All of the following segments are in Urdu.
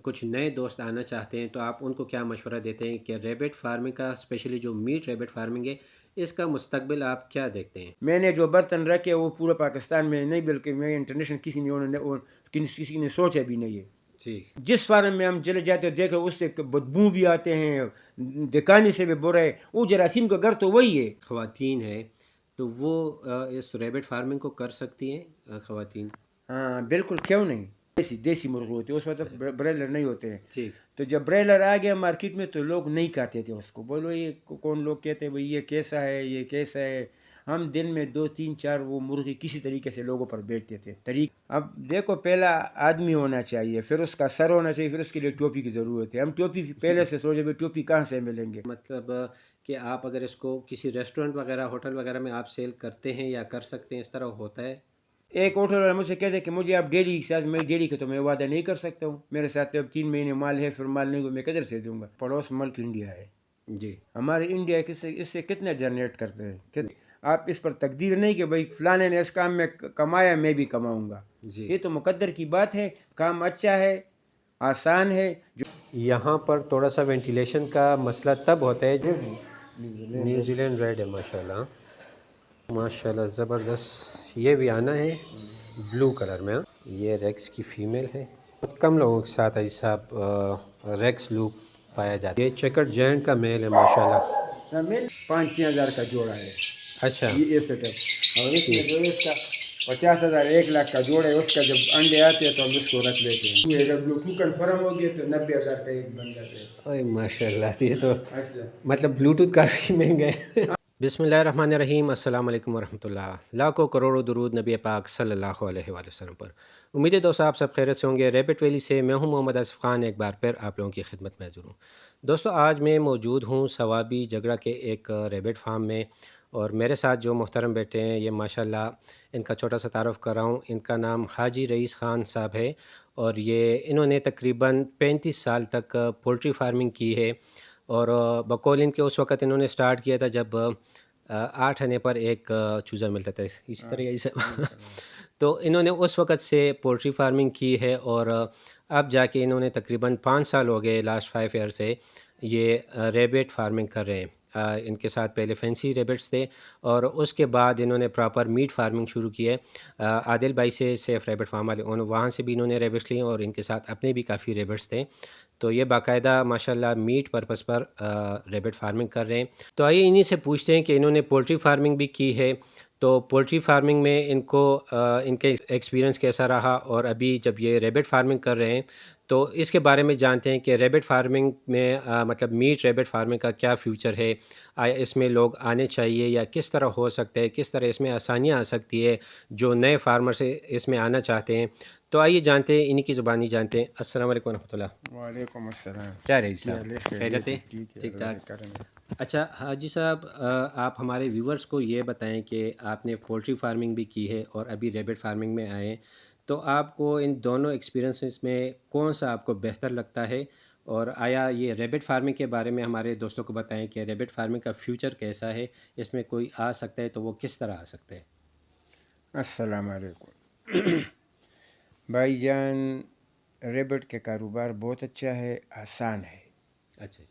کچھ نئے دوست آنا چاہتے ہیں تو آپ ان کو کیا مشورہ دیتے ہیں کہ ریبٹ فارمنگ کا، اسپیشلی جو میٹ ریبٹ فارمنگ ہے، اس کا مستقبل آپ کیا دیکھتے ہیں؟ میں نے جو برتن رکھے وہ پورا پاکستان میں نہیں بلکہ میں انٹرنیشنل کسی نے سوچا بھی نہیں ہے. ٹھیک. جس فارم میں ہم چلے جاتے دیکھو اس سے بدبو بھی آتے ہیں، دکانے سے بھی برا ہے. وہ جراثیم کا گھر تو وہی ہے. خواتین ہے تو وہ اس ریبٹ فارمنگ کو کر سکتی ہیں خواتین؟ ہاں بالکل، کیوں نہیں. دیسی مرغے ہوتے ہیں اس وقت، برائلر نہیں ہوتے ہیں. ٹھیک. تو جب برائلر آ گیا مارکیٹ میں تو لوگ نہیں کھاتے تھے اس کو. بولو یہ کون لوگ کہتے ہیں بھائی یہ کیسا ہے، یہ کیسا ہے. ہم دن میں 2 3 4 وہ مرغی کسی طریقے سے لوگوں پر بیچتے تھے. اب دیکھو، پہلا آدمی ہونا چاہیے، پھر اس کا سر ہونا چاہیے، پھر اس کے لیے ٹوپی کی ضرورت ہے. ہم ٹوپی پہلے سے سوچے بھائی ٹوپی کہاں سے ملیں گے. مطلب کہ آپ اگر اس کو کسی ریسٹورنٹ وغیرہ، ہوٹل وغیرہ میں آپ سیل کرتے ہیں یا کر سکتے ہیں، اس طرح ہوتا ہے؟ ایک ہوٹل والا مجھ سے کہتے ہیں کہ مجھے آپ ڈیلی کے ساتھ، میں ڈیلی کا تو میں وعدہ نہیں کر سکتا ہوں. میرے ساتھ اب 3 مہینے مال ہے، پھر مال نہیں ہو میں کدھر سے دوں گا. پڑوس ملک انڈیا ہے. جی. ہمارے انڈیا اس سے کتنا جنریٹ کرتے ہیں. آپ اس پر تقدیر نہیں کہ بھائی فلانے نے اس کام میں کمایا میں بھی کماؤں گا. جی. یہ تو مقدر کی بات ہے. کام اچھا ہے، آسان ہے. یہاں پر تھوڑا سا وینٹیلیشن کا مسئلہ تب ہوتا ہے جو نیوزی لینڈ ریڈ ہے. ماشاء اللہ ماشاء اللہ، زبردست. یہ بھی آنا ہے بلو کلر میں. یہ ریکس کی فیمیل ہے. بہت کم لوگوں کے ساتھ ایسا ریکس لوک پایا جاتا ہے. یہ چیکر جینٹ کا میل ہے ماشاء اللہ. 5-6 ہزار کا جوڑا ہے. اچھا. یہ سیٹ اپ. اور اس میں جو ہے اس کا 50,000 1 لاکھ کا جوڑا ہے. اس کا جب انڈے آتے ہیں تو ہم اس کو رکھ لیتے ہیں. جب بلوٹوتھ کنفرم ہو گیا تو 90,000 کا ایک بن جاتا ہے. اوہ ماشاء اللہ، یہ تو اچھا مطلب بلوٹوتھ کافی مہنگا ہے. بسم اللہ الرحمن الرحیم. السلام علیکم ورحمۃ اللہ. لاکھوں کروڑوں درود نبی پاک صلی اللہ علیہ وآلہ وسلم پر. امید ہے دوستو آپ سب خیریت سے ہوں گے. ریبٹ ویلی سے میں ہوں محمد آصف خان، ایک بار پھر آپ لوگوں کی خدمت میں حاضر ہوں. دوستو آج میں موجود ہوں ثوابی جگڑا کے ایک ریبٹ فارم میں، اور میرے ساتھ جو محترم بیٹے ہیں یہ ماشاءاللہ ان کا چھوٹا سا تعارف کر رہا ہوں. ان کا نام حاجی رئیس خان صاحب ہے، اور انہوں نے تقریباً 35 سال تک پولٹری فارمنگ کی ہے. اور بقول ان کے اس وقت انہوں نے سٹارٹ کیا تھا جب 8 آنے پر ایک چوزا ملتا تھا، اسی طرح یہی تو انہوں نے اس وقت سے پولٹری فارمنگ کی ہے، اور اب جا کے انہوں نے تقریباً 5 سال ہو گئے، لاسٹ 5 ایئر سے یہ ریبٹ فارمنگ کر رہے ہیں. ان کے ساتھ پہلے فینسی ریبٹس تھے، اور اس کے بعد انہوں نے پراپر میٹ فارمنگ شروع کی ہے. عادل بھائی سے، سیف ریبٹ فارم والے، وہاں سے بھی انہوں نے ریبٹس لیے، اور ان کے ساتھ اپنے بھی کافی ریبٹس تھے. تو یہ باقاعدہ ماشاءاللہ میٹ پرپس پر ریبٹ فارمنگ کر رہے ہیں. تو آئیے انہی سے پوچھتے ہیں کہ انہوں نے پولٹری فارمنگ بھی کی ہے، تو پولٹری فارمنگ میں ان کو ان کے ایکسپیرینس کیسا رہا، اور ابھی جب یہ ریبٹ فارمنگ کر رہے ہیں تو اس کے بارے میں جانتے ہیں کہ ریبٹ فارمنگ میں مطلب میٹ ریبٹ فارمنگ کا کیا فیوچر ہے. آیا اس میں لوگ آنے چاہیے یا کس طرح ہو سکتا ہے، کس طرح اس میں آسانیاں آ سکتی ہے جو نئے فارمر سے اس میں آنا چاہتے ہیں. تو آئیے جانتے ہیں، انہی کی زبانی جانتے ہیں. السلام علیکم ورحمۃ اللہ. وعلیکم السلام. کیا رہی صاحب، خیریت ہے؟ ٹھیک ٹھاک. اچھا حاجی صاحب، آپ ہمارے ویورز کو یہ بتائیں کہ آپ نے پولٹری فارمنگ بھی کی ہے اور ابھی ریبٹ فارمنگ میں آئے ہیں، تو آپ کو ان دونوں ایکسپیرینسز میں کون سا آپ کو بہتر لگتا ہے، اور آیا یہ ریبٹ فارمنگ کے بارے میں ہمارے دوستوں کو بتائیں کہ ریبٹ فارمنگ کا فیوچر کیسا ہے، اس میں کوئی آ سکتا ہے تو وہ کس طرح آ سکتا ہے؟ السلام علیکم. بھائی جان، ریبٹ کے کاروبار بہت اچھا ہے، آسان ہے. اچھا.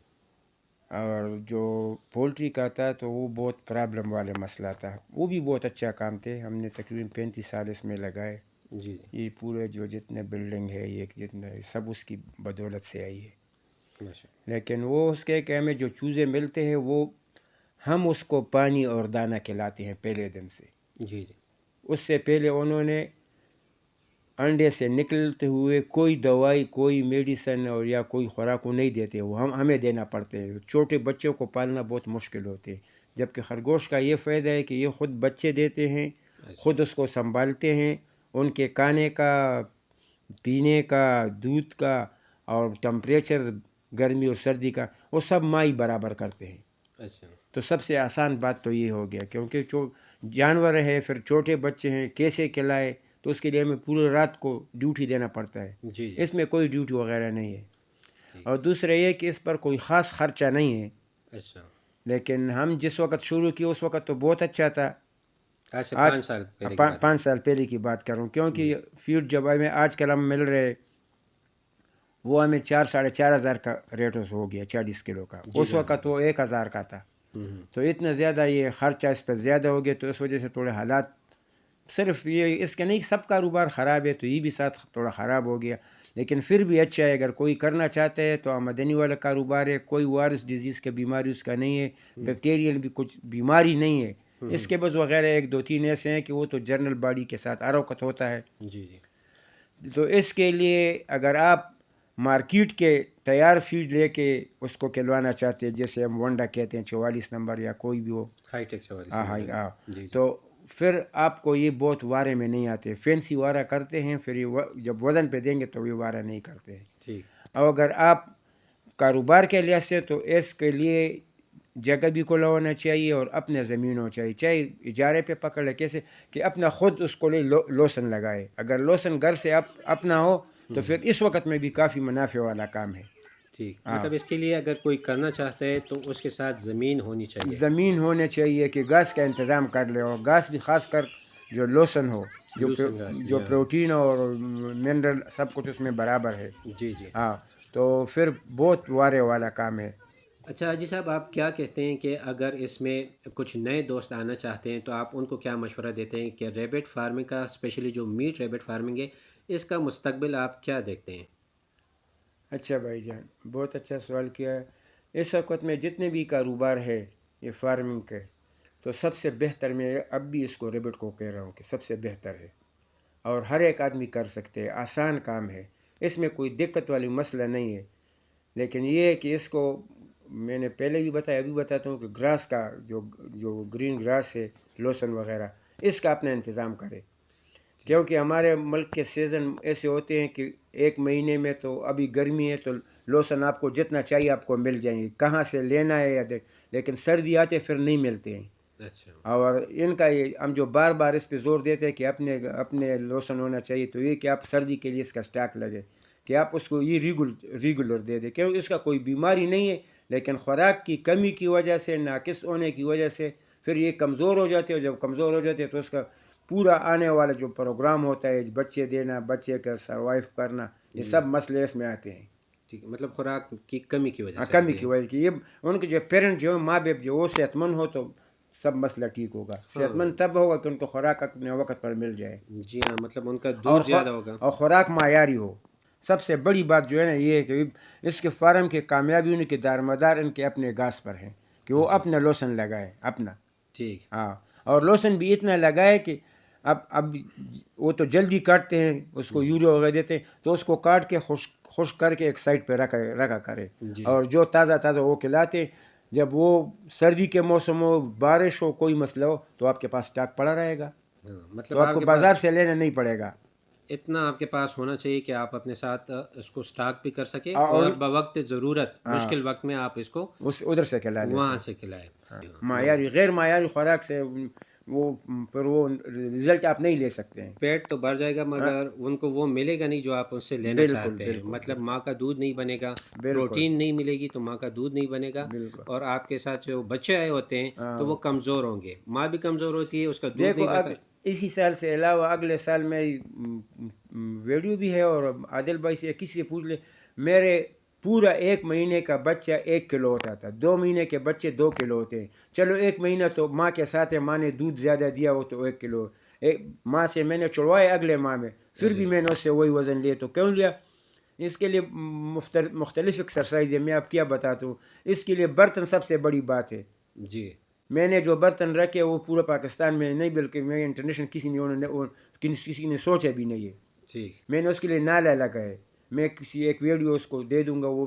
اور جو پولٹری کا تھا تو وہ بہت پرابلم والا مسئلہ تھا. وہ بھی بہت اچھا کام تھے. ہم نے تقریباً 35 سال اس میں لگائے. جی. یہ پورے جو جتنے بلڈنگ ہے، یہ جتنا سب اس کی بدولت سے آئی ہے. لیکن وہ اس کے کہ ہمیں جو چوزے ملتے ہیں وہ ہم اس کو پانی اور دانہ کھلاتے ہیں پہلے دن سے. جی. اس سے پہلے انہوں نے انڈے سے نکلتے ہوئے کوئی دوائی، کوئی میڈیسن اور یا کوئی خوراک کو نہیں دیتے. وہ ہمیں دینا پڑتے ہیں. چھوٹے بچوں کو پالنا بہت مشکل ہوتے ہیں، جبکہ خرگوش کا یہ فائدہ ہے کہ یہ خود بچے دیتے ہیں، خود اس کو سنبھالتے ہیں. ان کے کھانے کا، پینے کا، دودھ کا اور ٹمپریچر گرمی اور سردی کا وہ سب مائی برابر کرتے ہیں. اچھا. تو سب سے آسان بات تو یہ ہو گیا، کیونکہ جو جانور ہے، پھر چھوٹے بچے ہیں، کیسے کھلائے، تو اس کے لیے ہمیں پورے رات کو ڈیوٹی دینا پڑتا ہے. جی. اس میں کوئی ڈیوٹی وغیرہ نہیں ہے. اور دوسرا یہ کہ اس پر کوئی خاص خرچہ نہیں ہے. اچھا. لیکن ہم جس وقت شروع کیے اس وقت تو بہت اچھا تھا. آج 5 سال پہلے 5 سال پہلے کی بات کروں، کیونکہ فیڈ جب ہمیں آج کل ہم مل رہے وہ ہمیں 4,500 کا ریٹ ہو گیا 40 کلو کا. اس وقت وہ 1,000 کا تھا. تو اتنا زیادہ یہ خرچہ اس پہ زیادہ ہو گیا, تو اس وجہ سے تھوڑے حالات, صرف یہ اس کے نہیں سب کاروبار خراب ہے, تو یہ بھی ساتھ تھوڑا خراب ہو گیا. لیکن پھر بھی اچھا ہے, اگر کوئی کرنا چاہتا ہے تو آمدنی والا کاروبار ہے. کوئی وائرس ڈیزیز کا بیماری اس کا نہیں ہے, بیکٹیریل بھی کچھ بیماری نہیں ہے. اس کے بس وغیرہ 1-2-3 ایسے ہیں کہ وہ تو جنرل باڈی کے ساتھ اروکت ہوتا ہے. جی جی. تو اس کے لیے اگر آپ مارکیٹ کے تیار فیڈ لے کے اس کو کھلوانا چاہتے ہیں, جیسے ہم ونڈا کہتے ہیں 44 نمبر یا کوئی بھی ہو, ہائی ٹیک 44. تو پھر آپ کو یہ بہت وارے میں نہیں آتے. فینسی وارہ کرتے ہیں, پھر یہ جب وزن پہ دیں گے تو یہ وارہ نہیں کرتے ہیں. ٹھیک. اور اگر آپ کاروبار کے لحاظ سے, تو اس کے لیے جگہ بھی کھلا ہونا چاہیے اور اپنے زمین ہو چاہیے, چاہے اجارے پہ پکڑ لے, کیسے کہ اپنا خود اس کو لے لوسن لگائے. اگر لوسن گھر سے اپنا ہو تو پھر اس وقت میں بھی کافی منافع والا کام ہے. ٹھیک. مطلب اس کے لیے اگر کوئی کرنا چاہتا ہے تو اس کے ساتھ زمین ہونی چاہیے. زمین ہونے چاہیے کہ گھاس کا انتظام کر لے, اور گھاس بھی خاص کر جو لوسن ہو, جو پروٹین اور منرل سب کچھ اس میں برابر ہے. جی جی. ہاں, تو پھر بہت وارے والا کام ہے. اچھا حاجی صاحب, آپ کیا کہتے ہیں کہ اگر اس میں کچھ نئے دوست آنا چاہتے ہیں تو آپ ان کو کیا مشورہ دیتے ہیں کہ ریبٹ فارمنگ کا, اسپیشلی جو میٹ ریبٹ فارمنگ ہے, اس کا مستقبل آپ کیا دیکھتے ہیں؟ اچھا بھائی جان, بہت اچھا سوال کیا ہے. اس وقت میں جتنے بھی کاروبار ہے یہ فارمنگ کے, تو سب سے بہتر میں اب بھی اس کو ریبٹ کو کہہ رہا ہوں کہ سب سے بہتر ہے, اور ہر ایک آدمی کر سکتے ہیں. آسان کام ہے, اس میں کوئی دقت والی مسئلہ نہیں ہے. لیکن یہ ہے کہ اس کو میں نے پہلے بھی بتایا, ابھی بتاتا ہوں کہ گراس کا جو گرین گراس ہے, لوسن وغیرہ, اس کا اپنا انتظام کرے. کیونکہ ہمارے ملک کے سیزن ایسے ہوتے ہیں کہ ایک مہینے میں تو ابھی گرمی ہے تو لوسن آپ کو جتنا چاہیے آپ کو مل جائیں گے, کہاں سے لینا ہے یا لیکن سردی آتے پھر نہیں ملتے ہیں. اچھا. اور ان کا یہ ہم جو بار بار اس پہ زور دیتے ہیں کہ اپنے لوسن ہونا چاہیے, تو یہ کہ آپ سردی کے لیے اس کا اسٹاک لگے, کہ آپ اس کو یہ ریگولر دے دیں, کیونکہ اس کا کوئی بیماری نہیں ہے, لیکن خوراک کی کمی کی وجہ سے, ناقص ہونے کی وجہ سے پھر یہ کمزور ہو جاتے ہیں. جب کمزور ہو جاتے ہیں تو اس کا پورا آنے والا جو پروگرام ہوتا ہے, بچے دینا, بچے کا سروائیو کرنا, یہ سب مسئلے اس میں آتے ہیں. ٹھیک. مطلب خوراک کی کمی کی وجہ سے. کمی کی وجہ سے یہ ان کے جو پیرنٹ جو ماں باپ جو وہ صحت مند ہو تو سب مسئلہ ٹھیک ہوگا. صحت مند تب ہوگا کہ ان کو خوراک اپنے وقت پر مل جائے. جی ہاں, مطلب ان کا دودھ زیادہ ہوگا, اور خوراک معیاری ہو. سب سے بڑی بات جو ہے نا یہ ہے کہ اس کے فارم کی کامیابی ان کے دارمدار ان کے اپنے گھاس پر ہیں, کہ وہ اپنا لوسن لگائے اپنا. ٹھیک. ہاں, اور لوسن بھی اتنا لگائے کہ اب وہ تو جلدی کاٹتے ہیں, اس کو یوریا وغیرہ دیتے ہیں, تو اس کو کاٹ کے خشک کر کے ایک سائڈ پہ رکھا کرے. اور جو تازہ وہ کھلاتے, جب وہ سردی کے موسم ہو, بارش ہو, کوئی مسئلہ ہو, تو آپ کے پاس اسٹاک پڑا رہے گا. مطلب تو آپ کو بازار سے لینا نہیں پڑے گا. اتنا آپ کے پاس ہونا چاہیے کہ آپ اپنے ساتھ اس کو سٹاک بھی کر سکیں, اور بوقت ضرورت مشکل وقت میں آپ اس کو ادھر سے کھلا دیں, وہاں سے کھلائیں. معیاری غیر معیاری خوراک سے پھر وہ رزلٹ آپ نہیں لے سکتے ہیں. پیٹ تو بھر جائے گا مگر ان کو وہ ملے گا نہیں جو آپ ان سے لینا چاہتے ہیں. مطلب ماں کا دودھ نہیں بنے گا, پروٹین نہیں ملے گی تو ماں کا دودھ نہیں بنے گا, اور آپ کے ساتھ جو بچے آئے ہوتے ہیں تو وہ کمزور ہوں گے, ماں بھی کمزور ہوتی ہے, اس کا دودھ نہیں بنتا. اسی سال سے علاوہ اگلے سال میری ویڈیو بھی ہے, اور عادل بھائی سے کسی سے پوچھ لے, میرے پورا 1 مہینے کا بچہ 1 کلو ہوتا تھا, 2 مہینے کے بچے 2 کلو ہوتے ہیں. چلو 1 مہینہ تو ماں کے ساتھ ہے, ماں نے دودھ زیادہ دیا ہو تو 1 کلو, ماں سے میں نے چڑھوائے اگلے ماہ میں, پھر بھی میں نے اس سے وہی وزن لیا. تو کیوں لیا؟ اس کے لیے مختلف ایکسرسائز ہے, میں آپ کیا بتاتا ہوں. اس کے لیے برتن سب سے بڑی بات ہے. جی, میں نے جو برتن رکھے وہ پورا پاکستان میں نہیں, بلکہ میں انٹرنیشنل کسی نے سوچا بھی نہیں ہے. ٹھیک. میں نے اس کے لیے نالا لگا ہے, میں کسی ایک ویڈیو اس کو دے دوں گا. وہ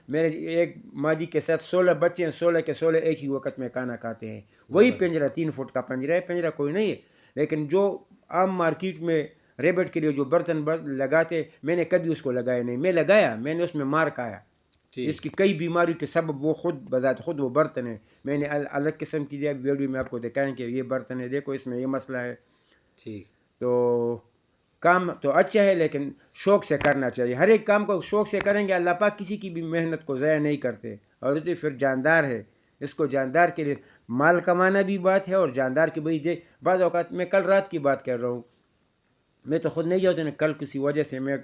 میرے ایک مادی کے ساتھ 16 بچے ہیں, 16 کے 16 ایک ہی وقت میں کھانا کھاتے ہیں. وہی پنجرہ 3 فٹ کا پنجرہ ہے, پنجرہ کوئی نہیں ہے. لیکن جو عام مارکیٹ میں ریبٹ کے لیے جو برتن لگاتے, میں نے کبھی اس کو لگایا نہیں. میں لگایا, میں نے اس میں مار کھایا. اس کی کئی بیماریوں کے سبب وہ بذات خود وہ برتن ہے. میں نے الگ قسم کی ویڈیو میں آپ کو دکھائیں کہ یہ برتن ہے, دیکھو اس میں یہ مسئلہ ہے. ٹھیک. تو کام تو اچھا ہے, لیکن شوق سے کرنا چاہیے. ہر ایک کام کو شوق سے کریں گے, اللہ پاک کسی کی بھی محنت کو ضائع نہیں کرتے. اور یہ پھر جاندار ہے, اس کو جاندار کے لیے مال کمانا بھی بات ہے, اور جاندار کی بھائی بعض اوقات میں کل رات کی بات کر رہا ہوں, میں تو خود نہیں جاتا نا, کل کسی وجہ سے میں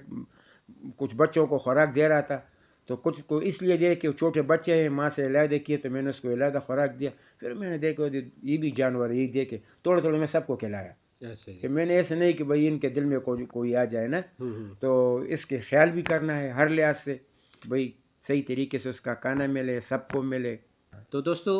کچھ بچوں کو خوراک دے رہا تھا، تو کچھ کو اس لیے دے کہ چھوٹے بچے ہیں، ماں سے علیحدہ کیے، تو میں نے اس کو علیحدہ خوراک دیا. پھر میں نے دیکھا یہ بھی جانور ہے، یہ دیکھے تھوڑے تھوڑے میں سب کو کھلایا. اچھا جی. کہ میں نے ایسے نہیں کہ بھائی ان کے دل میں کوئی آ جائے نا، تو اس کے خیال بھی کرنا ہے ہر لحاظ سے، بھائی صحیح طریقے سے اس کا کھانا ملے، سب کو ملے. تو دوستو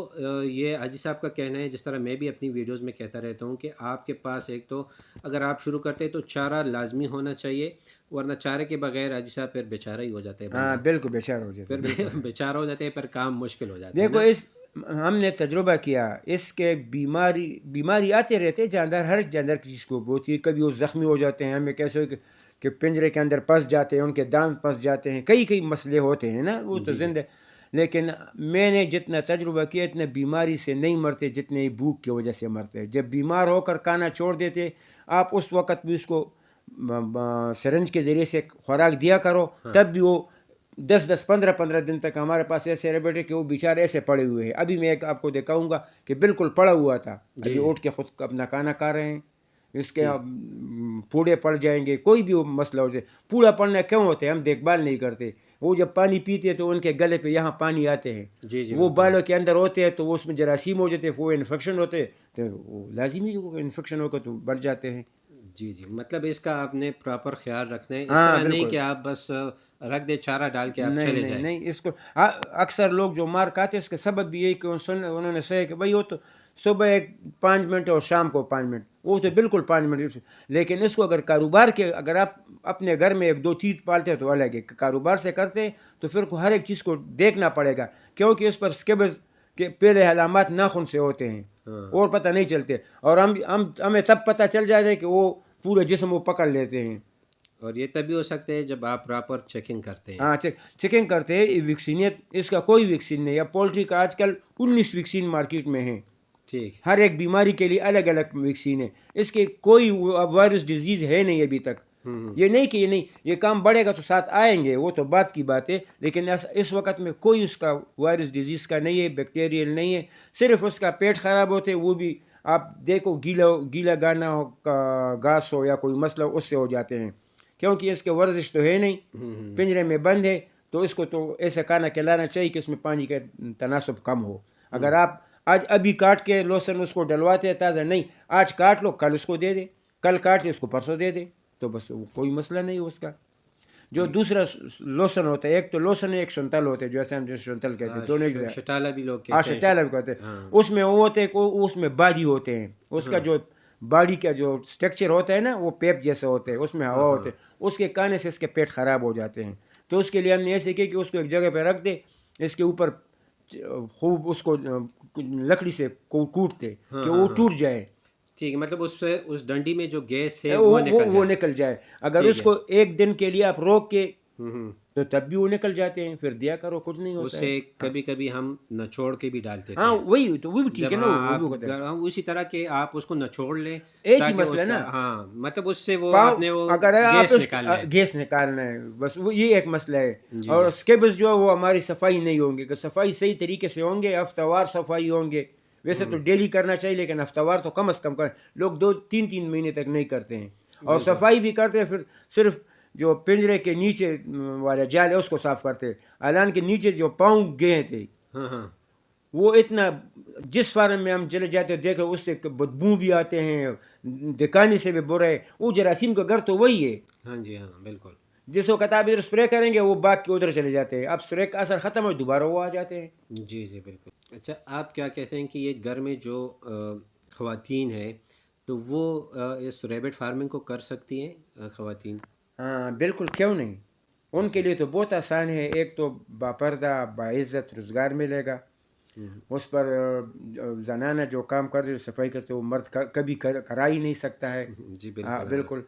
یہ حاجی صاحب کا کہنا ہے، جس طرح میں بھی اپنی ویڈیوز میں کہتا رہتا ہوں کہ آپ کے پاس ایک تو اگر آپ شروع کرتے تو چارہ لازمی ہونا چاہیے، ورنہ چارے کے بغیر حاجی صاحب پھر بیچارہ ہی ہو جاتے ہیں ہاں بندہ، بالکل بیچارہ ہو جاتا ہے. پھر بیچارہ ہو جاتے ہیں، پھر کام مشکل ہو جاتا ہے دیکھو نا. ہم نے تجربہ کیا، اس کے بیماری آتے رہتے جاندار، ہر جاندار کی چیز کو ہوتی ہے. کبھی وہ زخمی ہو جاتے ہیں، ہمیں کیسے کہ پنجرے کے اندر پھنس جاتے ہیں، ان کے دانت پھنس جاتے ہیں، کئی مسئلے ہوتے ہیں نا، وہ تو زندہ. لیکن میں نے جتنا تجربہ کیا اتنا بیماری سے نہیں مرتے جتنے بھوک کی وجہ سے مرتے. جب بیمار ہو کر کھانا چھوڑ دیتے، آپ اس وقت بھی اس کو سرنج کے ذریعے سے خوراک دیا کرو، تب بھی وہ 10-15 دن تک ہمارے پاس ایسے رہ بیٹھے کہ وہ بیچارے ایسے پڑے ہوئے ہیں. ابھی میں ایک آپ کو دکھاؤں گا کہ بالکل پڑا ہوا تھا، ابھی اٹھ کے خود اپنا کھانا کھا رہے ہیں. اس کے پوڑے پڑ جائیں گے، کوئی بھی وہ مسئلہ ہو جائے. پوڑا پڑنا کیوں ہوتا ہے؟ ہم دیکھ بھال نہیں کرتے. وہ جب پانی پیتے ہیں تو ان کے گلے پہ یہاں پانی آتے ہیں، وہ بالوں کے اندر ہوتے ہیں، تو وہ اس میں جراثیم ہو جاتے ہیں، وہ انفیکشن ہوتے ہیں، تو وہ لازمی انفیکشن ہوگا تو بڑھ جاتے ہیں. جی مطلب اس کا آپ نے پراپر خیال رکھنا ہے، اس ہاں طرح نہیں بالکل. کہ آپ بس رکھ دے چارہ ڈال کے آپ چلے جائیں. نہیں اس کو اکثر لوگ جو مار کھاتے ہیں اس کا سبب بھی یہی کہ انہوں نے سوچا کہ بھائی وہ تو صبح 5 منٹ اور شام کو 5 منٹ، وہ تو بالکل 5 منٹ. لیکن اس کو اگر کاروبار کے، اگر آپ اپنے گھر میں 1-2 چیز پالتے ہیں تو الگ ہے، کاروبار سے کرتے ہیں تو پھر ہر ایک چیز کو دیکھنا پڑے گا، کیونکہ اس پر سکیبز کے پہلے علامات ناخن سے ہوتے ہیں اور پتہ نہیں چلتے، اور ہمیں تب پتہ چل جاتا ہے کہ وہ پورے جسم وہ پکڑ لیتے ہیں. اور یہ تبھی ہو سکتے ہیں جب آپ پراپر چیکنگ کرتے ہیں. ہاں چیکنگ کرتے ہیں. ویکسینیت اس کا کوئی ویکسین نہیں ہے. پولٹری کا آج کل 19 ویکسین مارکیٹ میں ہیں، ٹھیک. ہر ایک بیماری کے لیے الگ الگ ویکسین ہے. اس کے کوئی وائرس ڈیزیز ہے نہیں ابھی تک. یہ نہیں کہ یہ کام بڑھے گا تو ساتھ آئیں گے، وہ تو بات کی بات ہے، لیکن اس وقت میں کوئی اس کا وائرس ڈیزیز کا نہیں ہے، بیکٹیریل نہیں ہے. صرف اس کا پیٹ خراب ہوتے، وہ بھی آپ دیکھو گیلا گانا ہو، گھاس ہو یا کوئی مسئلہ اس سے ہو جاتے ہیں، کیونکہ اس کے ورزش تو ہے نہیں، پنجرے میں بند ہے. تو اس کو تو ایسا کھانا کھلانا چاہیے کہ اس میں پانی کا تناسب کم ہو. اگر آپ آج ابھی کاٹ کے لوسن اس کو ڈلواتے ہیں تازہ، نہیں، آج کاٹ لو کل اس کو دے دیں، کل کاٹ کے اس کو پرسوں دے دیں، تو بس کوئی مسئلہ نہیں اس کا. جو دوسرا لوسن ہوتا ہے، ایک تو لوسن ہے، ایک شنتل ہوتے ہیں، جیسے ہم شنتل کہتے ہیں، دونوں ایک شٹالا بھی لوگ کہتے ہیں. شٹالا بھی کہتے ہیں. اس میں وہ ہوتے ہیں، اس میں باڈی ہوتے ہیں، اس کا جو باڈی کا جو اسٹرکچر ہوتا ہے نا، وہ پیپ جیسے ہوتے ہیں، اس میں ہوا ہوتے ہیں. اس کے کھانے سے اس کے پیٹ خراب ہو جاتے ہیں. تو اس کے لیے ہم نے ایسے کیا کہ اس کو ایک جگہ پہ رکھ دے، اس کے اوپر خوب اس کو لکڑی سے کوٹتے کہ وہ ٹوٹ جائے. ٹھیک ہے، مطلب اس سے اس ڈنڈی میں جو گیس ہے وہ نکل جائے. اگر اس کو ایک دن کے لیے آپ روک کے تو تب بھی وہ نکل جاتے ہیں، پھر دیا کرو، کچھ نہیں ہوتا ہے. اسے کبھی کبھی ہم نچوڑ کے بھی ڈالتے تھے. ہاں وہی تو، وہ بھی ٹھیک ہے نا، اسی طرح کہ آپ اس کو نچوڑ لیں، ایک ہی مسئلہ نا. ہاں مطلب اس سے وہ آپ نے وہ گیس نکالنا ہے، بس وہ یہ ایک مسئلہ ہے. اور اسکیبز جو وہ ہماری صفائی نہیں ہوں گے، کہ صفائی صحیح طریقے سے ہوں گے، ہفتہ وار صفائی ہوں گے. ویسے تو ڈیلی کرنا چاہیے، لیکن ہفتہ وار تو کم از کم کریں. لوگ 2-3 مہینے تک نہیں کرتے ہیں، اور صفائی بھی کرتے ہیں پھر صرف جو پنجرے کے نیچے والا جال ہے اس کو صاف کرتے. اعلان کے نیچے جو پاؤں گئے تھے، وہ اتنا، جس فارم میں ہم چلے جاتے دیکھو اس سے بدبو بھی آتے ہیں، دکانے سے بھی برا ہے. وہ جراثیم کا گھر تو وہی ہے. ہاں جی ہاں بالکل. جس وقت آپ ادھر اسپرے کریں گے وہ باغ کے ادھر چلے جاتے ہیں، اب اسپرے کا اثر ختم ہو دوبارہ وہ آ جاتے ہیں. جی بالکل. اچھا، آپ کیا کہتے ہیں کہ یہ گھر میں جو خواتین ہیں تو وہ اس ریبٹ فارمنگ کو کر سکتی ہیں خواتین؟ ہاں بالکل، کیوں نہیں. ان کے لیے تو بہت آسان ہے. ایک تو باپردہ باعزت روزگار ملے گا. اس پر زنانہ جو کام کرتے صفائی کرتے وہ مرد کبھی کرا ہی نہیں سکتا ہے. جی بالکل. بالکل.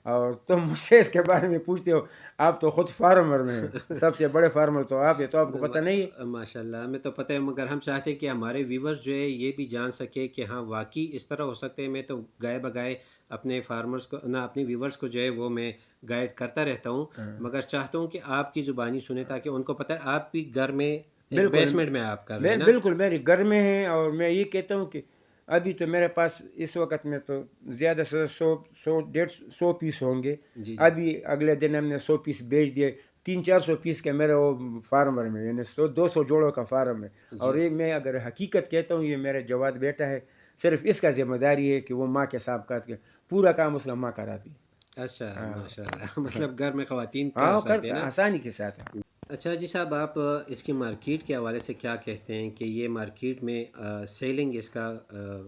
اور تم مجھ سے اس کے بارے میں پوچھتے ہو، آپ تو خود فارمر میں ہیں، سب سے بڑے فارمر تو آپ ہے، تو آپ کو پتہ نہیں ہے. ماشاء اللہ، ہمیں تو پتہ ہے، مگر ہم چاہتے ہیں کہ ہمارے ویورز جو ہے یہ بھی جان سکے کہ ہاں واقعی اس طرح ہو سکتے ہیں. میں تو گائے بگائے اپنے فارمرز کو نہ اپنے ویورز کو جو ہے وہ میں گائیڈ کرتا رہتا ہوں، مگر چاہتا ہوں کہ آپ کی زبانی سنیں تاکہ ان کو پتہ ہے. آپ بھی گھر میں بیسمنٹ میں آپ کر رہے ہیں نا؟ بالکل میرے گھر میں ہیں. اور میں یہ کہتا ہوں کہ ابھی تو میرے پاس اس وقت میں تو زیادہ سے 100 پیس ہوں گے. جی جی ابھی اگلے دن ہم نے 100 پیس بیچ دیے. 300-400 پیس کے میرے وہ فارمر میں، یعنی 200 جوڑوں کا فارم ہے. اور جی. یہ میں اگر حقیقت کہتا ہوں، یہ میرا جواد بیٹا ہے. صرف اس کا ذمہ داری ہے کہ وہ ماں کے سابقات کے پورا کام اس کا ماں کراتی. اچھا ہاں ماشاء اللہ مطلب گھر میں خواتین کر ہاں، سکتے ہیں نا. آسانی کے ساتھ. اچھا جی صاحب، آپ اس کی مارکیٹ کے حوالے سے کیا کہتے ہیں کہ یہ مارکیٹ میں سیلنگ، اس کا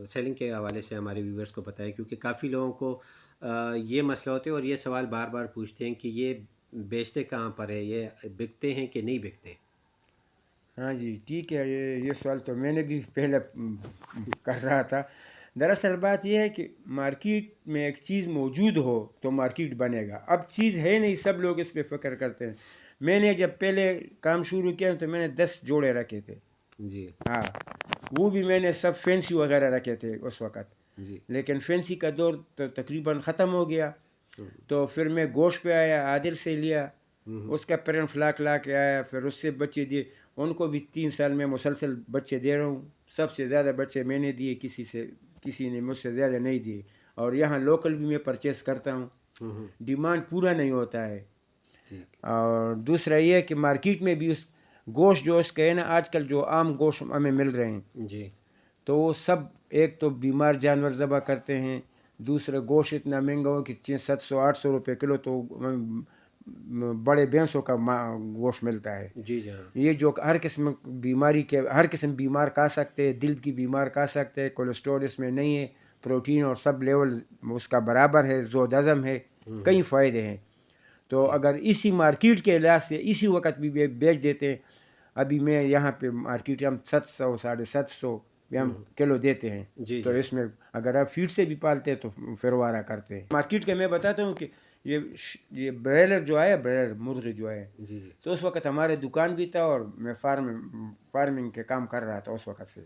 سیلنگ کے حوالے سے ہمارے ویورز کو بتائیں، کیونکہ کافی لوگوں کو یہ مسئلہ ہوتے ہیں اور یہ سوال بار بار پوچھتے ہیں کہ یہ بیچتے کہاں پر ہے، یہ بکتے ہیں کہ نہیں بکتے. ہاں جی ٹھیک ہے. یہ سوال تو میں نے بھی پہلے کر رہا تھا. دراصل بات یہ ہے کہ مارکیٹ میں ایک چیز موجود ہو تو مارکیٹ بنے گا. اب چیز ہے نہیں، سب لوگ اس پہ فکر کرتے ہیں. میں نے جب پہلے کام شروع کیا تو میں نے 10 جوڑے رکھے تھے. جی ہاں، وہ بھی میں نے سب فینسی وغیرہ رکھے تھے اس وقت. جی. لیکن فینسی کا دور تو تقریباً ختم ہو گیا. تو پھر میں گوشت پہ آیا، عادل سے لیا، اس کا پیرنٹ فلاک لا کے آیا، پھر اس سے بچے دیے. ان کو بھی 3 سال میں مسلسل بچے دے رہا ہوں. سب سے زیادہ بچے میں نے دیے، کسی نے مجھ سے زیادہ نہیں دیے. اور یہاں لوکل بھی میں پرچیز کرتا ہوں. ڈیمانڈ پورا نہیں ہوتا ہے. ٹھیک. اور دوسرا یہ ہے کہ مارکیٹ میں بھی اس گوشت جو اس کا ہے نا، آج کل جو عام گوشت ہمیں مل رہے ہیں جی تو وہ سب ایک تو بیمار جانور ذبح کرتے ہیں. دوسرا گوشت اتنا مہنگا ہو کہ 700-800 روپے کلو تو بڑے بھینسوں کا گوشت ملتا ہے. جی. جی ہاں. یہ جو ہر قسم بیماری کے ہر قسم بیمار کھا سکتے ہیں. دل کی بیمار کھا سکتے ہیں. کولیسٹرول اس میں نہیں ہے. پروٹین اور سب لیول اس کا برابر ہے. زود ہضم ہے. کئی فائدے ہیں. تو اگر اسی مارکیٹ کے لحاظ سے اسی وقت بھی بیچ دیتے ہیں. ابھی میں یہاں پہ مارکیٹ ہم 700-750 ہم کلو دیتے ہیں. جی تو جی. اس میں اگر آپ فیڈ سے بھی پالتے ہیں تو فروارہ کرتے ہیں. مارکیٹ کے میں بتاتا ہوں کہ یہ برائلر جو ہے، برائلر مرغی جو ہے، جی جی. تو اس وقت ہمارے دکان بھی تھا اور میں فارمنگ کے کام کر رہا تھا اس وقت سے.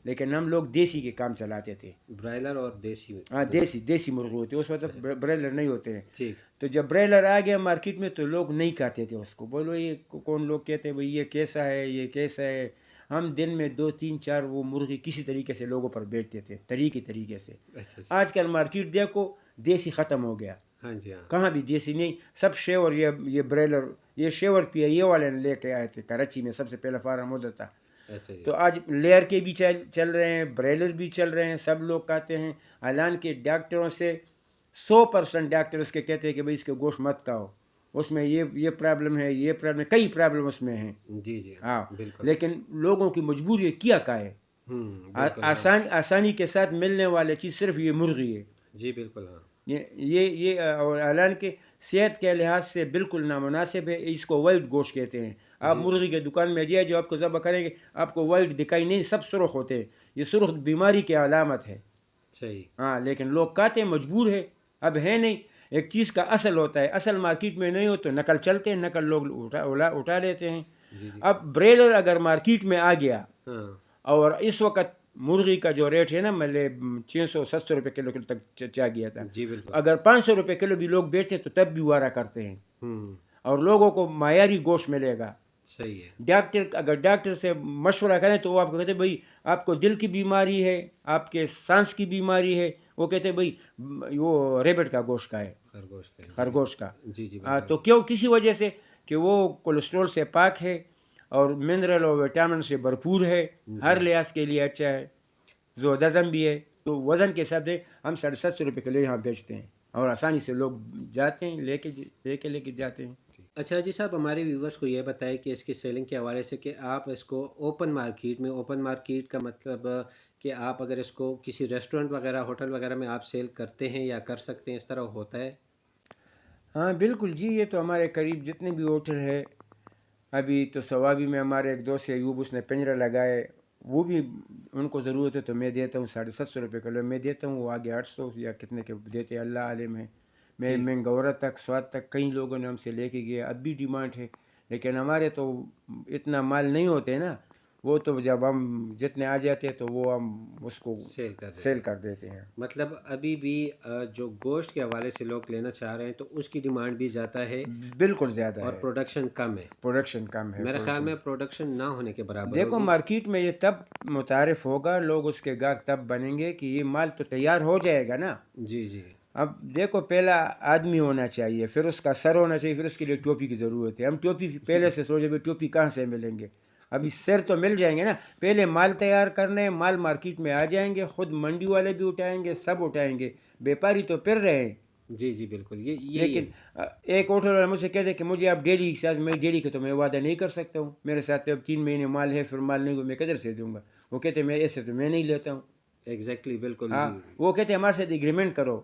لیکن ہم لوگ دیسی کے کام چلاتے تھے. برائلر اور دیسی. ہاں، دیسی مرغی ہوتی ہے. اس وقت برائلر نہیں ہوتے ہیں. ٹھیک. تو جب برائلر آ گیا مارکیٹ میں تو لوگ نہیں کھاتے تھے اس کو. بولو یہ کون لوگ کہتے ہیں بھائی یہ کیسا ہے، یہ کیسا ہے. ہم دن میں 2-3-4 وہ مرغی کسی طریقے سے لوگوں پر بیچتے تھے، طریقے سے. اچھا. آج کل مارکیٹ دیکھو، دیسی ختم ہو گیا. ہاں جی ہاں. کہاں بھی دیسی نہیں. سب شیور. یہ برائلر، یہ شیور پی یہ والے لے کے آئے تھے کراچی میں. سب سے پہلا فارم ادھر تھا. اچھا جی. تو آج لیئر کے بھی چل رہے ہیں، برائلر بھی چل رہے ہیں. سب لوگ کہتے ہیں. اعلان کے ڈاکٹروں سے 100% ڈاکٹر اس کے کہتے ہیں کہ بھائی اس کے گوشت مت کھاؤ، اس میں یہ پرابلم ہے، یہ پرابلم، کئی پرابلم اس میں ہیں. جی جی ہاں، بالکل. لیکن لوگوں کی مجبوری ہے، کیا کہے. بالکل. آسانی کے ساتھ ملنے والی چیز صرف یہ مرغی ہے. جی بالکل. ہاں. یہ اعلان کے صحت کے لحاظ سے بالکل نامناسب ہے. اس کو وائٹ گوشت کہتے ہیں. آپ مرغی کے دکان میں جائے، جو آپ کو ذبح کریں گے آپ کو وائٹ دکھائی نہیں، سب سرخ ہوتے ہیں. یہ سرخ بیماری کی علامت ہے. صحیح. ہاں، لیکن لوگ کہتے ہیں، مجبور ہے. اب ہے نہیں. ایک چیز کا اصل ہوتا ہے، اصل مارکیٹ میں نہیں ہو تو نقل چلتے ہیں، نقل لوگ اٹھا لیتے ہیں. جی جی. اب برائلر اگر مارکیٹ میں آ گیا ہاں. اور اس وقت مرغی کا جو ریٹ ہے نا، مطلب 600-700 روپے کلو تک چا گیا تھا. جی بالکل. اگر 500 روپے کلو بھی لوگ بیچتے تو تب بھی وارہ کرتے ہیں. اور لوگوں کو معیاری گوشت ملے گا. صحیح ہے. اگر ڈاکٹر سے مشورہ کریں تو وہ آپ کو کہتے ہیں بھائی آپ کو دل کی بیماری ہے، آپ کے سانس کی بیماری ہے، وہ کہتے ہیں بھائی وہ ریبٹ کا گوشت کا ہے، خرگوش کا. جی جی. تو کیوں؟ کسی وجہ سے کہ وہ کولیسٹرول سے پاک ہے اور منرل اور وٹامن سے بھرپور ہے، ہر لحاظ کے لیے اچھا ہے، زود ہضم بھی ہے. تو وزن کے حساب سے ہم 750 روپے کلو یہاں بیچتے ہیں اور آسانی سے لوگ جاتے ہیں، لے کے جاتے ہیں. اچھا جی صاحب، ہمارے ویورز کو یہ بتائیں کہ اس کی سیلنگ کے حوالے سے کہ آپ اس کو اوپن مارکیٹ کا مطلب کہ آپ اگر اس کو کسی ریسٹورنٹ وغیرہ، ہوٹل وغیرہ میں آپ سیل کرتے ہیں یا کر سکتے ہیں، اس طرح ہوتا ہے؟ ہاں بالکل جی. یہ تو ہمارے قریب جتنے بھی ہوٹل ہے، ابھی تو سوابی میں ہمارے ایک دوست ہے ایوب، اس نے پنجرہ لگائے. وہ بھی ان کو ضرورت ہے تو میں دیتا ہوں. 750 روپے کلو میں دیتا ہوں. وہ آگے 800 یا کتنے کے دیتے ہیں، اللہ عالم ہے. میں گورا تک، سوات تک کئی لوگوں نے ہم سے لے کے گیا. اب بھی ڈیمانڈ ہے، لیکن ہمارے تو اتنا مال نہیں ہوتے نا. وہ تو جب ہم جتنے آ جاتے ہیں تو وہ ہم اس کو سیل کر دیتے سیل کر دیتے ہیں. مطلب ابھی بھی جو گوشت کے حوالے سے لوگ لینا چاہ رہے ہیں تو اس کی ڈیمانڈ بھی زیادہ ہے بالکل زیادہ اور ہے, پروڈکشن کم ہے. پروڈکشن کم ہے. میرے خیال میں پروڈکشن نہ ہونے کے برابر دیکھو ہوگی. مارکیٹ میں یہ تب متعارف ہوگا, لوگ اس کے گاہک تب بنیں گے کہ یہ مال تو تیار ہو جائے گا نا. جی جی اب دیکھو پہلا آدمی ہونا چاہیے, پھر اس کا سر ہونا چاہیے, پھر اس کے لیے ٹوپی کی ضرورت ہے. ہم ٹوپی پہلے سے سوچے بھی ٹوپی کہاں سے ملیں گے, ابھی سر تو مل جائیں گے نا. پہلے مال تیار کرنے, مال مارکیٹ میں آ جائیں گے, خود منڈی والے بھی اٹھائیں گے, سب اٹھائیں گے, بیپاری تو پھر رہے ہیں. جی جی بالکل. یہ لیکن ایک ہوٹل والا مجھ سے کہتے ہیں کہ مجھے آپ ڈیلی کے ساتھ, میں ڈیلی کا تو میں وعدہ نہیں کر سکتا ہوں, میرے ساتھ اب 3 مہینے مال ہے, پھر مال نہیں ہو میں کدھر سے دوں گا. وہ کہتے ہیں میں ایسے تو میں نہیں لیتا ہوں. ایگزیکٹلی بالکل. ہاں, وہ کہتے ہیں ہمارے ساتھ ایگریمنٹ کرو.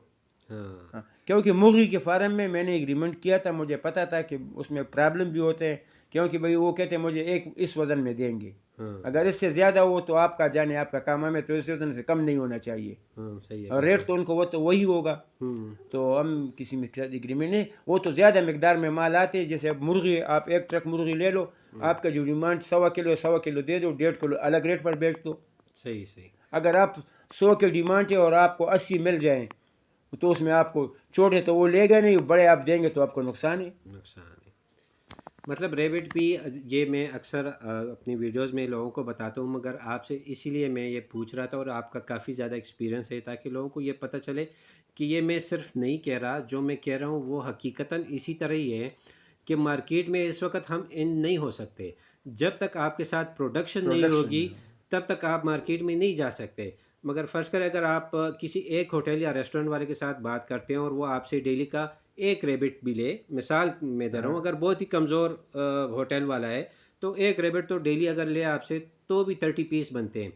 ہاں کیونکہ مرغی کے فارم میں نے ایگریمنٹ کیا تھا, مجھے پتا تھا کہ اس میں پرابلم بھی ہوتے ہیں, کیونکہ بھائی وہ کہتے ہیں مجھے ایک اس وزن میں دیں گے, اگر اس سے زیادہ ہو تو آپ کا جانے آپ کا کام ہے, تو اس وزن سے کم نہیں ہونا چاہیے. ہاں صحیح ہے. اور ریٹ تو ان کو وہ تو وہی ہوگا. تو ہم کسی میں ایگریمنٹ نہیں, وہ تو زیادہ مقدار میں مال آتے ہیں. جیسے مرغی, آپ ایک ٹرک مرغی لے لو, آپ کا جو ڈیمانڈ 100 کلو دے دو, 1.5 کلو الگ ریٹ پر بیچ دو. صحیح صحیح. اگر آپ 100 کے ڈیمانڈ ہے اور آپ کو 80 مل جائیں تو اس میں آپ کو چھوٹے تو وہ لے گا نہیں, بڑے آپ دیں گے تو آپ کو نقصان ہے. مطلب ریبٹ بھی, یہ میں اکثر اپنی ویڈیوز میں لوگوں کو بتاتا ہوں, مگر آپ سے اسی لیے میں یہ پوچھ رہا تھا, اور آپ کا کافی زیادہ ایکسپیرینس ہے, تاکہ لوگوں کو یہ پتہ چلے کہ یہ میں صرف نہیں کہہ رہا, جو میں کہہ رہا ہوں وہ حقیقتاً اسی طرح ہی ہے کہ مارکیٹ میں اس وقت ہم ان نہیں ہو سکتے. جب تک آپ کے ساتھ پروڈکشن نہیں ہوگی تب تک آپ مارکیٹ میں نہیں جا سکتے. مگر فرض کریں اگر آپ کسی ایک ہوٹل یا ریسٹورنٹ والے کے ساتھ بات کرتے ہیں اور وہ آپ سے ڈیلی کا ایک ریبٹ بھی لے, مثال میں دے رہا ہوں, اگر بہت ہی کمزور ہوٹل والا ہے تو ایک ریبٹ تو ڈیلی اگر لے آپ سے تو بھی 30 پیس بنتے ہیں.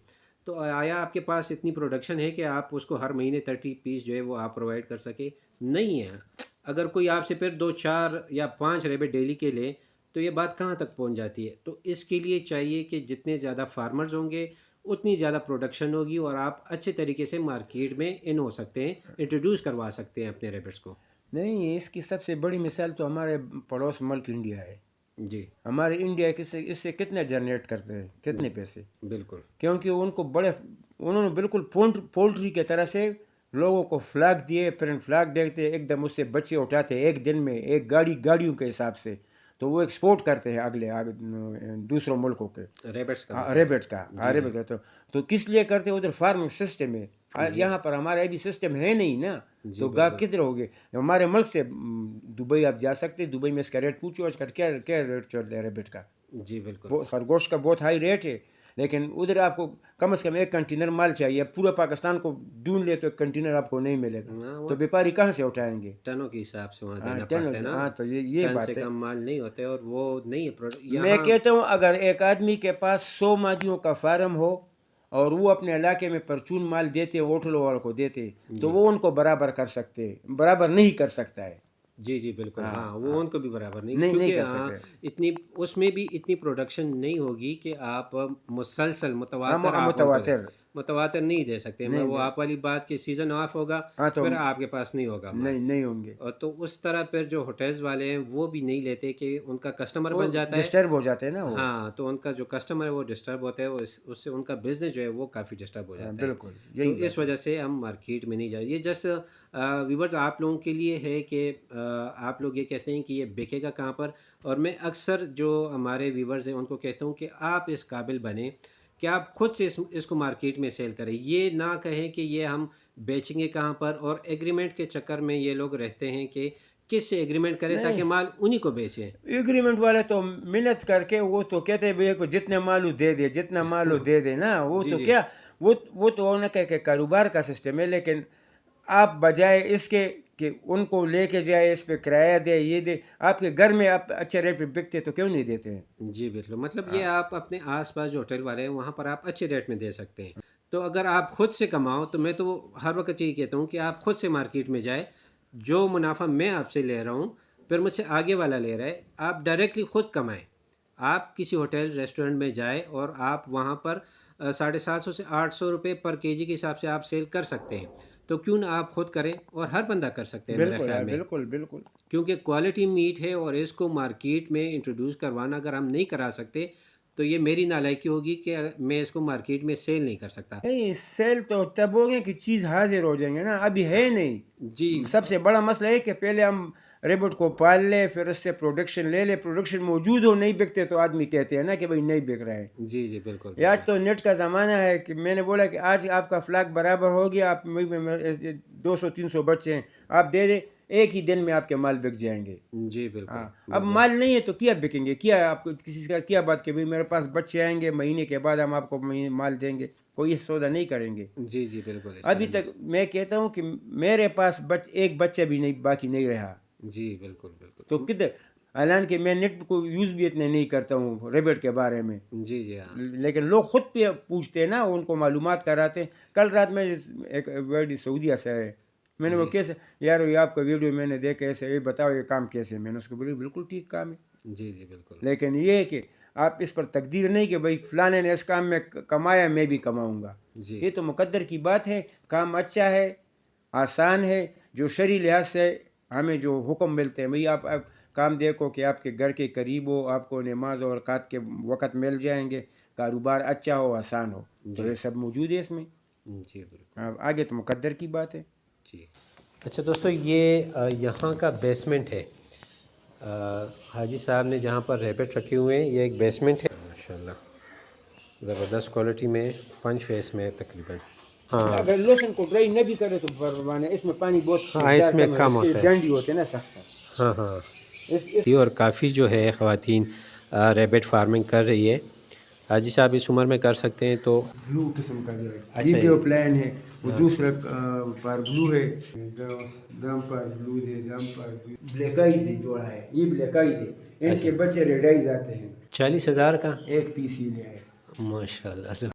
تو آیا آپ کے پاس اتنی پروڈکشن ہے کہ آپ اس کو ہر مہینے 30 پیس جو ہے وہ آپ پرووائڈ کر سکے؟ نہیں ہے. اگر کوئی آپ سے پھر 2 4 یا 5 ریبٹ ڈیلی کے لے تو یہ بات کہاں تک پہنچ جاتی ہے. تو اس کے لیے چاہیے کہ جتنے زیادہ فارمرز ہوں گے اتنی زیادہ پروڈکشن ہوگی, اور آپ اچھے طریقے سے مارکیٹ میں ان ہو سکتے ہیں, انٹروڈیوس کروا سکتے ہیں اپنے ریبٹس کو. نہیں, اس کی سب سے بڑی مثال تو ہمارے پڑوس ملک انڈیا ہے. جی ہمارے انڈیا اس سے کتنے جنریٹ کرتے ہیں, کتنے پیسے. بالکل. کیونکہ ان کو انہوں نے بالکل پولٹری کی طرح سے لوگوں کو فلاگ دیے, پھر فلاگ دیکھتے ایک دم اس سے بچے اٹھاتے ایک دن میں, ایک گاڑیوں کے حساب سے, تو وہ ایکسپورٹ کرتے ہیں اگلے دوسروں ملکوں کے ریبٹس کا. ریبٹ کا. تو کس لیے کرتے ہیں, ادھر فارم سسٹم ہے. یہاں پر ہمارا ابھی سسٹم ہے نہیں نا, تو گاہک کدھر ہو گئے. ہمارے ملک سے دبئی آپ جا سکتے, دبئی میں اس کا ریٹ پوچھو, اس کا کیا ریٹ چلتا ہے ریبٹ کا. جی بالکل. خرگوش کا بہت ہائی ریٹ ہے, لیکن ادھر آپ کو کم از کم 1 کنٹینر مال چاہیے. پورا پاکستان کو ڈھونڈ لے تو 1 کنٹینر آپ کو نہیں ملے گا, تو بیپاری کہاں سے اٹھائیں گے. ٹنوں کے حساب سے وہاں دینا پڑتا ہے نا. ہاں, تو یہ ٹن بات سے ہے. کم مال نہیں ہوتے, اور وہ نہیں ہے. میں کہتا ہوں اگر ایک آدمی کے پاس 100 مادیوں کا فارم ہو اور وہ اپنے علاقے میں پرچون مال دیتے, ہوٹل والوں کو دیتے, تو وہ ان کو برابر کر سکتے, برابر نہیں کر سکتا ہے. جی جی بالکل. ہاں وہ ان کو بھی برابر نہیں, نہیں کیونکہ کر سکتے. اتنی اس میں بھی اتنی پروڈکشن نہیں ہوگی کہ آپ مسلسل متواتر نہیں دے سکتے. میں وہ آپ والی بات کہ سیزن آف ہوگا پھر آپ کے پاس نہیں ہوگا, نہیں ہوں گے. اور تو اس طرح پھر جو ہوٹلز والے ہیں وہ بھی نہیں لیتے کہ ان کا کسٹمر بن جاتا ہے, ڈسٹرب ہو جاتے ہیں نا. ہاں, تو ان کا جو کسٹمر ہے وہ ڈسٹرب ہوتا ہے, اس سے ان کا بزنس جو ہے وہ کافی ڈسٹرب ہو جاتا ہے. بالکل. تو اس وجہ سے ہم مارکیٹ میں نہیں جائیں. یہ جسٹ ویورز آپ لوگوں کے لیے ہے کہ آپ لوگ یہ کہتے ہیں کہ یہ بکے گا کہاں پر, اور میں اکثر جو ہمارے ویورز ہیں ان کو کہتا ہوں کہ آپ اس قابل بنیں کہ آپ خود سے اس کو مارکیٹ میں سیل کریں. یہ نہ کہیں کہ یہ ہم بیچیں گے کہاں پر, اور ایگریمنٹ کے چکر میں یہ لوگ رہتے ہیں کہ کس سے ایگریمنٹ کریں تاکہ مال انہی کو بیچیں. ایگریمنٹ والے تو محنت کر کے وہ تو کہتے ہیں بھائی جتنے مالو دے دے, جتنا مالو دے دے نا. وہ تو کیا, وہ تو ہونا کہ کاروبار کا سسٹم ہے. لیکن آپ بجائے اس کے کہ ان کو لے کے جائے, اس پہ کرایہ دے, یہ دے, آپ کے گھر میں آپ اچھے ریٹ پہ بکتے تو کیوں نہیں دیتے ہیں. جی بالکل. مطلب یہ آپ اپنے آس پاس جو ہوٹل والے ہیں وہاں پر آپ اچھے ریٹ میں دے سکتے ہیں. تو اگر آپ خود سے کماؤ تو میں تو ہر وقت یہی کہتا ہوں کہ آپ خود سے مارکیٹ میں جائے, جو منافع میں آپ سے لے رہا ہوں پھر مجھ سے آگے والا لے رہا ہے, آپ ڈائریکٹلی خود کمائیں. آپ کسی ہوٹل ریسٹورنٹ میں جائے اور آپ وہاں پر 750 سے 800 روپے پر کے جی کے حساب سے آپ سیل کر سکتے ہیں. تو کیوں نہ آپ خود کریں, اور ہر بندہ کر سکتے ہیں میرے خیال میں. بالکل. کیونکہ کوالٹی میٹ ہے, اور اس کو مارکیٹ میں انٹروڈیوس کروانا اگر ہم نہیں کرا سکتے تو یہ میری نالائکی ہوگی کہ میں اس کو مارکیٹ میں سیل نہیں کر سکتا. نہیں سیل تو تب ہوگے کہ چیز حاضر ہو جائیں گے نا, ابھی ہے نہیں. جی سب سے بڑا مسئلہ ہے کہ پہلے ہم ریبٹ کو پال لے, پھر اس سے پروڈکشن لے لے, پروڈکشن موجود ہو نہیں بکتے تو آدمی کہتے ہیں نا کہ بھائی نہیں بک رہا ہے. جی جی بالکل. یا تو نیٹ کا زمانہ ہے کہ میں نے بولا کہ آج آپ کا فلاک برابر ہو گیا, آپ 200-300 بچے ہیں, آپ دے دیں, ایک ہی دن میں آپ کے مال بک جائیں گے. جی بالکل. اب مال نہیں ہے تو کیا بکیں گے, کیا آپ کو کسی کا کیا بات کہ بھائی میرے پاس بچے آئیں گے, مہینے کے بعد ہم آپ کو مال دیں گے, کوئی سودا نہیں کریں گے. جی جی بالکل. ابھی تک میں کہتا ہوں کہ میرے پاس ایک بچہ بھی نہیں باقی نہیں رہا. جی بالکل بالکل. تو کدھر, حالانکہ میں نیٹ کو یوز بھی اتنے نہیں کرتا ہوں ریبٹ کے بارے میں. جی جی ہاں. لیکن لوگ خود پہ پوچھتے ہیں نا, ان کو معلومات کراتے ہیں. کل رات میں ایک ویڈیو سعودیہ سے ہے, میں نے وہ کیسے یار یہ آپ کا ویڈیو میں نے دیکھا ایسے, یہ بتاؤ یہ کام کیسے, میں نے اس کو بولی بالکل ٹھیک کام ہے. جی جی بالکل. لیکن یہ ہے کہ آپ اس پر تقدیر نہیں کہ بھائی فلانے نے اس کام میں کمایا میں بھی کماؤں گا. جی یہ تو مقدر کی بات ہے. کام اچھا ہے, آسان ہے, جو شرعی لحاظ سے ہمیں جو حکم ملتے ہیں, بھئی آپ کام دیکھو کہ آپ کے گھر کے قریب ہو, آپ کو نماز اور اوقات کے وقت مل جائیں گے, کاروبار اچھا ہو, آسان ہو, تو یہ سب موجود ہے اس میں. جی بالکل. آگے تو مقدر کی بات ہے. جی اچھا دوستو, یہ یہاں کا بیسمنٹ ہے. حاجی صاحب نے جہاں پر ریبٹ رکھے ہوئے ہیں, یہ ایک بیسمنٹ ہے. ماشاءاللہ زبردست کوالٹی میں, 5 فیس میں تقریباً. ہاں اگر لوشن کو ڈرائی نہ بھی کرے تو پروانے, اس میں پانی بہت اس میں کم ہوتا ہے. ڈنڈی ہوتے ہیں نا سخت. ہاں ہاں. اور کافی جو ہے خواتین ریبٹ فارمنگ کر رہی ہے. حاجی صاحب اس عمر میں کر سکتے ہیں تو. بلو قسم کا جو ہے ویڈیو پلان ہے, وہ دوسرا پر بلو ہے, دم پر بلو دے, دم پر بلیک آئیز جوڑا ہے, یہ بلیک آئیز ہے, ان کے بچے ریڈ آئیز آتے ہیں. 40,000 کا ایک پیس ہی لے آئے. ماشاء اللہ.